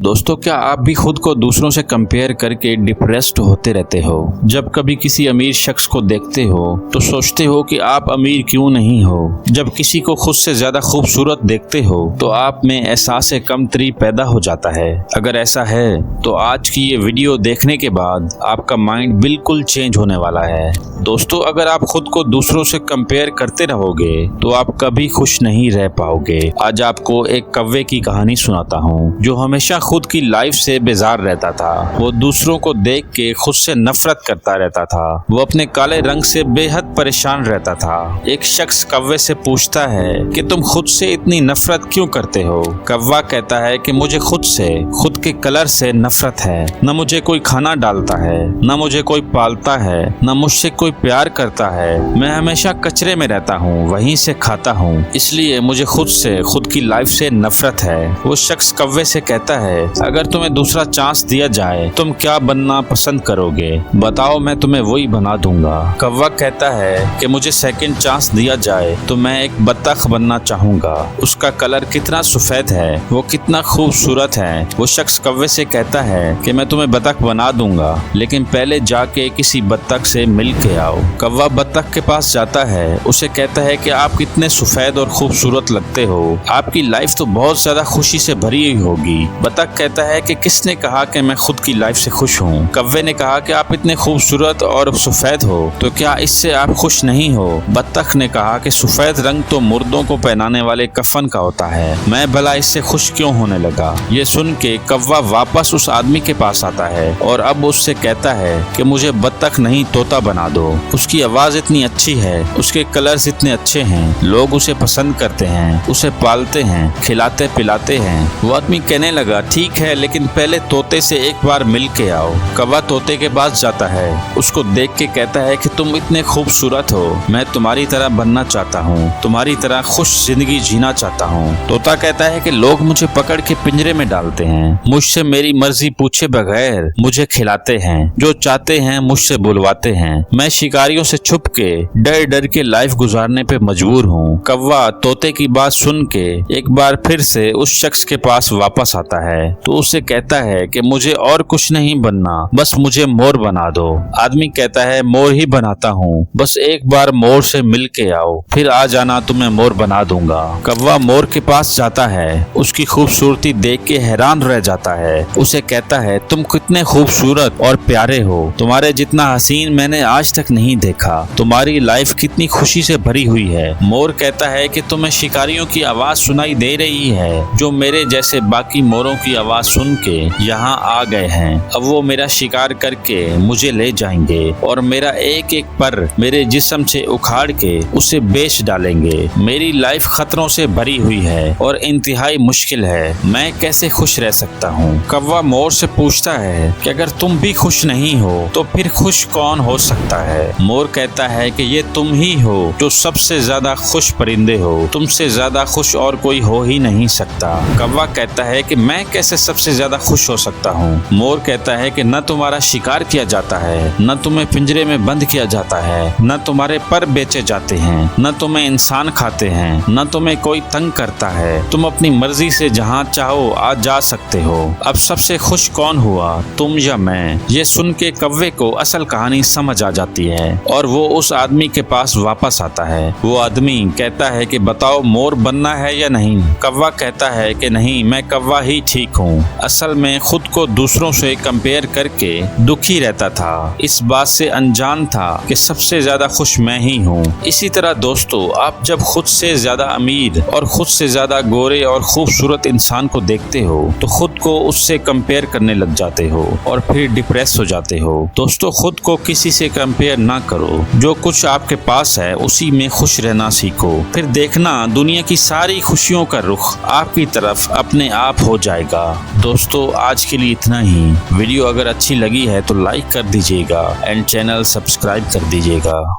दोस्तों, क्या आप भी खुद को दूसरों से कंपेयर करके डिप्रेस्ड होते रहते हो? जब कभी किसी अमीर शख्स को देखते हो तो सोचते हो कि आप अमीर क्यों नहीं हो। जब किसी को खुद से ज्यादा खूबसूरत देखते हो तो आप में एहसास कमतरी पैदा हो जाता है। अगर ऐसा है तो आज की ये वीडियो देखने के बाद आपका माइंड बिल्कुल चेंज होने वाला है। दोस्तों, अगर आप खुद को दूसरों से कंपेयर करते रहोगे तो आप कभी खुश नहीं रह पाओगे। आज आपको एक कौवे की कहानी सुनाता हूँ जो हमेशा खुद की लाइफ से बेजार रहता था। वो दूसरों को देख के खुद से नफरत करता रहता था। वो अपने काले रंग से बेहद परेशान रहता था। एक शख्स कौवे से पूछता है कि तुम खुद से इतनी नफरत क्यों करते हो? कौवा कहता है कि मुझे खुद के कलर से नफरत है। न मुझे कोई खाना डालता है, न मुझे कोई पालता है, न मुझसे कोई प्यार करता है। मैं हमेशा कचरे में रहता हूँ, वहीं से खाता हूँ, इसलिए मुझे खुद की लाइफ से नफरत है। वो शख्स कौवे से कहता है, अगर तुम्हें दूसरा चांस दिया जाए तुम क्या बनना पसंद करोगे? बताओ, मैं तुम्हें वही बना दूंगा। कौवा कहता है कि मुझे सेकंड चांस दिया जाए तो मैं एक बत्तख बनना चाहूंगा। उसका कलर कितना सफेद है, वो कितना खूबसूरत है। वो शख्स कौवे से कहता है कि मैं तुम्हें बत्तख बना दूंगा, लेकिन पहले जाके किसी बत्तख से मिल के आओ। कौवा बत्तख के पास जाता है, उसे कहता है कि आप कितने सफेद और खूबसूरत लगते हो, आपकी लाइफ तो बहुत ज्यादा खुशी से भरी हुई होगी। बत्तख कहता है कि किसने कहा कि मैं खुद की लाइफ से खुश हूँ? कौवे ने कहा कि आप इतने खूबसूरत और सफेद हो तो क्या इससे आप खुश नहीं हो? बत्तख ने कहा कि सफेद रंग तो मुर्दों को पहनाने वाले कफन का होता है, मैं भला इससे खुश क्यों होने लगा? ये सुन के कौवा वापस उस आदमी के पास आता है और अब उससे कहता है कि मुझे बत्तख नहीं तोता बना दो। उसकी आवाज इतनी अच्छी है, उसके कलर्स इतने अच्छे हैं, लोग उसे पसंद करते हैं, उसे पालते हैं, खिलाते पिलाते हैं। वो आदमी कहने लगा, ठीक है, लेकिन पहले तोते से एक बार मिल के आओ। कौवा तोते के पास जाता है, उसको देख के कहता है कि तुम इतने खूबसूरत हो, मैं तुम्हारी तरह बनना चाहता हूँ, तुम्हारी तरह खुश जिंदगी जीना चाहता हूँ। तोता कहता है कि लोग मुझे पकड़ के पिंजरे में डालते हैं, मुझसे मेरी मर्जी पूछे बगैर मुझे खिलाते हैं, जो चाहते हैं मुझसे बुलवाते हैं। मैं शिकारियों से छुप के डर डर के लाइफ गुजारने पे मजबूर हूँ। कौवा तोते की बात सुन के एक बार फिर से उस शख्स के पास वापस आता है तो उसे कहता है कि मुझे और कुछ नहीं बनना, बस मुझे मोर बना दो। आदमी कहता है, मोर ही बनाता हूँ, बस एक बार मोर से मिल के आओ, फिर आ जाना, तुम्हें मोर बना दूंगा। कौवा मोर के पास जाता है, उसकी खूबसूरती देख के हैरान रह जाता है। उसे कहता है, तुम कितने खूबसूरत और प्यारे हो, तुम्हारे जितना हसीन मैंने आज तक नहीं देखा, तुम्हारी लाइफ कितनी खुशी से भरी हुई है। मोर कहता है कि तुम्हें शिकारियों की आवाज सुनाई दे रही है, जो मेरे जैसे बाकी मोरों की आवाज सुन के यहाँ आ गए हैं। अब वो मेरा शिकार करके मुझे ले जाएंगे और मेरा एक एक पर मेरे जिस्म से उखाड़ के उसे बेच डालेंगे। मेरी लाइफ खतरों से भरी हुई है और इंतहाई मुश्किल है, मैं कैसे खुश रह सकता हूँ? कौवा मोर से पूछता है कि अगर तुम भी खुश नहीं हो तो फिर खुश कौन हो सकता है? मोर कहता है कि ये तुम ही हो जो सबसे ज्यादा खुश परिंदे हो, तुमसे ज्यादा खुश और कोई हो ही नहीं सकता। कौवा कहता है कि मैं कैसे सबसे ज्यादा खुश हो सकता हूँ? मोर कहता है कि न तुम्हारा शिकार किया जाता है, न तुम्हें पिंजरे में बंद किया जाता है, न तुम्हारे पर बेचे जाते हैं, न तुम्हें इंसान खाते हैं, न तुम्हें कोई तंग करता है, तुम अपनी मर्जी से जहाँ चाहो आ जा सकते हो। अब सबसे खुश कौन हुआ, तुम या मैं? ये सुन के कौवे को असल कहानी समझ आ जाती है और वो उस आदमी के पास वापस आता है। वो आदमी कहता है कि बताओ, मोर बनना है या नहीं? कौवा कहता है कि नहीं, मैं कौवा ही ठीक हूँ। असल में खुद को दूसरों से कंपेयर करके दुखी रहता था, इस बात से अनजान था कि सबसे ज्यादा खुश मैं ही हूँ। इसी तरह दोस्तों, आप जब खुद से ज्यादा अमीर और खुद से ज्यादा गोरे और खूबसूरत इंसान को देखते हो तो खुद को उससे कंपेयर करने लग जाते हो और फिर डिप्रेस हो जाते हो। दोस्तों, खुद को किसी से कंपेयर ना करो, जो कुछ आपके पास है उसी में खुश रहना सीखो, फिर देखना दुनिया की सारी खुशियों का रुख आपकी तरफ अपने आप हो जाएगा। दोस्तों, आज के लिए इतना ही। वीडियो अगर अच्छी लगी है तो लाइक कर दीजिएगा एंड चैनल सब्सक्राइब कर दीजिएगा।